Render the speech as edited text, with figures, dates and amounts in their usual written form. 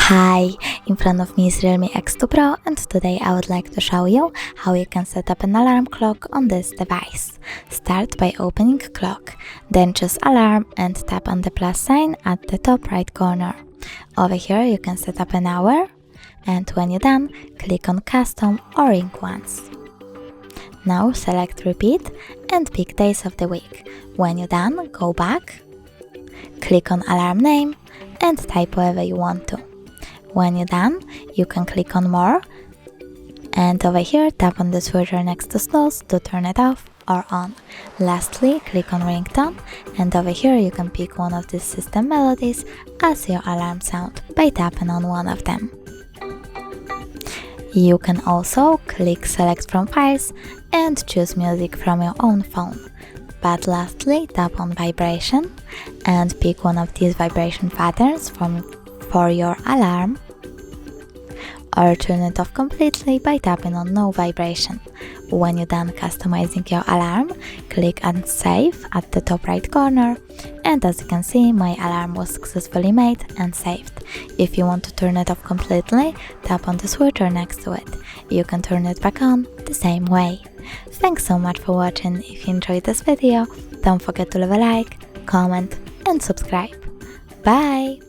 Hi, in front of me is REALME X2 Pro, and today I would like to show you how you can set up an alarm clock on this device. Start by opening clock, then choose alarm and tap on the plus sign at the top right corner. Over here you can set up an hour, and when you're done, click on custom or ring once. Now select repeat and pick days of the week. When you're done, go back, click on alarm name and type whatever you want to. When you're done, you can click on more, and over here tap on the switcher next to snooze to turn it off or on. Lastly, click on ringtone, and over here you can pick one of these system melodies as your alarm sound by tapping on one of them. You can also click select from files and choose music from your own phone. But lastly, tap on vibration and pick one of these vibration patterns for your alarm, or turn it off completely by tapping on no vibration. When you're done customizing your alarm, click on save at the top right corner, and as you can see, my alarm was successfully made and saved. If you want to turn it off completely, tap on the switcher next to it. You can turn it back on the same way. Thanks so much for watching. If you enjoyed this video, don't forget to leave a like, comment and subscribe. Bye!